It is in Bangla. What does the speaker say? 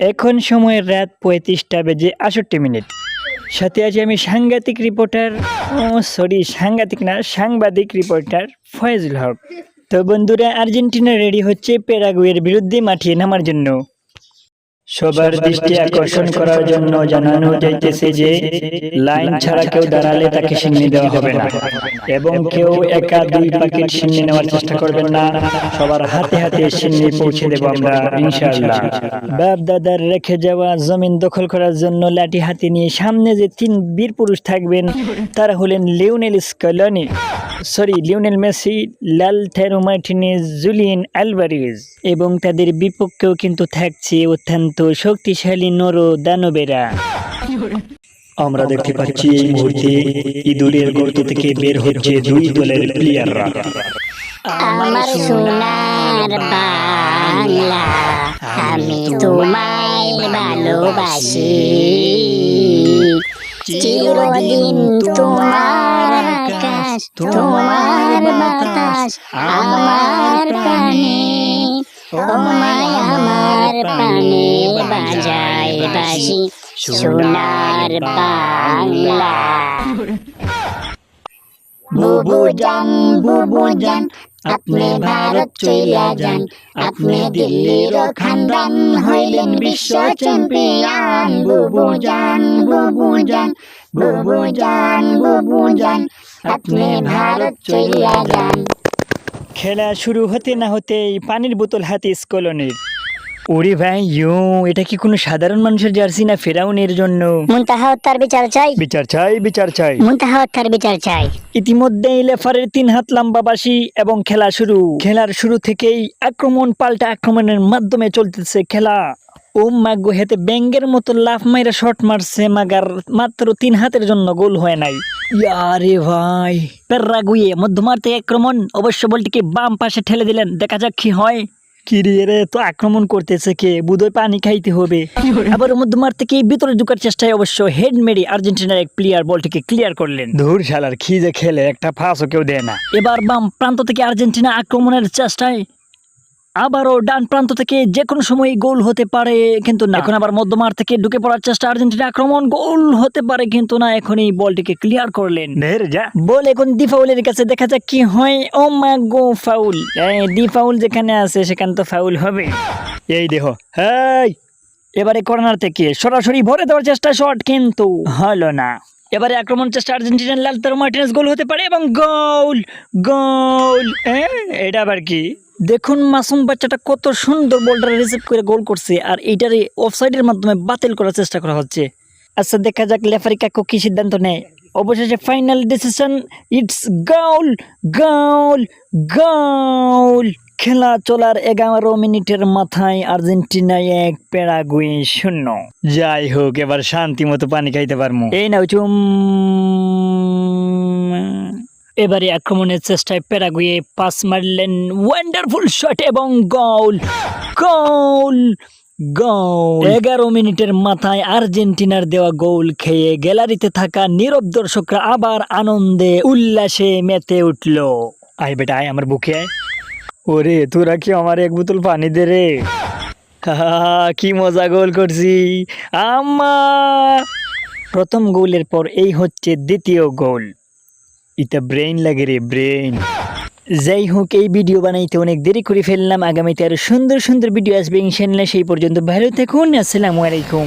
এখন সময় রাত ৩৫টা বেজে ৬৮ মিনিট। সাথে আছি আমি সাংবাদিক রিপোর্টার সাংবাদিক রিপোর্টার ফয়েজুল হক। তো বন্ধুরা, আর্জেন্টিনা রেডি হচ্ছে প্যারাগুয়ের বিরুদ্ধে মাঠে নামার জন্য। সবার দৃষ্টি আকর্ষণ করার জন্য জানানো যাইতেছে যে লাইন ছাড়া কেউ দাঁড়ালে তাকে সিন্নি দেওয়া হবে না, এবং কেউ একা ২ প্যাকেট সিন্নি নেওয়ার চেষ্টা করবেন না। সবার হাতে হাতে সিন্নি পৌঁছে দেবো আমরা ইনশাআল্লাহ। বাপ দাদার রেখে যাওয়া জমিন দখল করার জন্য লাঠি হাতে নিয়ে সামনে যে ৩ বীর পুরুষ থাকবেন তারা হলেন Lionel Messi, Lautaro Martinez, Julian Alvarez, এবং তাদের বিপক্ষেও কিন্তু থাকছে অত্যন্ত শক্তিশালী দানবেরা। আমরা দেখতে পাচ্ছি এই মুহূর্তে ইঁদুরের গর্ত থেকে বের হচ্ছে ২ দলের প্লেয়াররা। আমার সোনার বাংলা, আমি তোমায় ভালোবাসি, চিরদিন তোমার আকাশ, তোমার বাতাস আমার প্রাণে, তোমায় আমার প্রাণে বাজায় বাঁশি, সোনার বাংলা। বুবু জান, আপনি ভারত চইলা যান, আপনি দিল্লির খানদান হইলেন বিশ্ব চ্যাম্পিয়ন। বুবু জান, আপনি ভারত চইলা যান। খেলা শুরু হতে না হতেই পানির বোতল হাতে স্কলনের। ওরে ভাই, এটা কি কোনো সাধারণ মানুষের জার্সি না ফেরাউনের জন্য? মুনতাহা হত্যার বিচার চাই। মুনতাহা হত্যার বিচার চাই। ইতিমধ্যে লেফারের ৩ হাত লম্বা বাঁশি এবং খেলার শুরু থেকেই আক্রমণ পাল্টা আক্রমণের মাধ্যমে চলতেছে খেলা। ও মাগো, হেতে ব্যাঙ্গের মতো লাফ মাইরা শট মারছে, মাগার মাত্র 3 হাতের জন্য গোল হয় নাই। ইয়ারে ভাই, প্যারাগুয়ে মধ্যমার্তে আক্রমণ, অবশ্য বলটিকে বাম পাশে ঠেলে দিলেন, দেখা যাক কি হয়। কিরে তো আক্রমণ করতেছে কে? বুধই পানি খাইতে হবে। আবার মধ্যমার থেকে ভিতরে ঢুকার চেষ্টায় অবশ্য হেড মেরে আর্জেন্টিনার এক প্লেয়ার বলটিকে ক্লিয়ার করলেন। ধুর শালার, কি যে খেলে, একটা পাসও কেউ দেয় না। এবার বাম প্রান্ত থেকে আর্জেন্টিনা আক্রমণের চেষ্টায়, আবারও ডান প্রান্ত থেকে যে কোনো সময় গোল হতে পারে, কিন্তু না। এখন আবার মধ্যমার থেকে ঢুকে পড়ার চেষ্টা, আর্জেন্টিনা আক্রমণ, গোল হতে পারে কিন্তু না। এখনই বলটিকে ক্লিয়ার করলেন। বল এখন ডি ফাউলের কাছে, দেখা যাক কি হয়। ও মা গো, ফাউল! ডি ফাউল যেখানে আছে সেখানে তো ফাউল হবে। এই দেখো, এবারে কর্নার থেকে সরাসরি ভরে দেওয়ার চেষ্টা, শট কিন্তু হলো না। এবারে আক্রমণ চেষ্টা আর্জেন্টিনার, লাউতারো মার্টিনেজ, গোল হতে পারে এবং গোল। এটা আবার কি? দেখুন মাসুম বাচ্চাটা কত সুন্দর বলটা রিসিভ করে গোল করছে, আর এইটারে অফসাইডের মাধ্যমে বাতিল করার চেষ্টা করা হচ্ছে। আচ্ছা, দেখা যাক রেফারি কাকু কি সিদ্ধান্ত নেয়। অবশেষে ফাইনাল ডিসিশন, ইটস গোল। খেলা চলার 11 মিনিটের মাথায় আর্জেন্টিনায় 1, প্যারাগুয়ে 0। যাই হোক, এবার শান্তি মতো পানি খাইতে পারবো। এই নাও চুম। এবারে আক্রমণের চেষ্টায় প্যারাগুয়ে পাস মারলেন, ওয়ান্ডারফুল শট এবং গোল। 11 মিনিটের মাথায় আর্জেন্টিনার দেওয়া গোল খেয়ে গ্যালারিতে থাকা নীরব দর্শকরা আবার আনন্দে উল্লাসে মেতে উঠল। আয় বেটা, আয় আমার বুকে আয়। ওরে, তোরা কি আমার 1 বোতল পানি দে রে। কি মজা গোল করছি আম্মা। প্রথম গোলের পর এই হচ্ছে দ্বিতীয় গোল। এটা ব্রেইন লাগে রে, ব্রেইন। যাই হোক, এই ভিডিও বানাইতে অনেক দেরি করে ফেললাম। আগামীতে আরো সুন্দর ভিডিও আসবে ইনশাআল্লাহ। সেই পর্যন্ত ভালো থাকুন। আসসালামু আলাইকুম।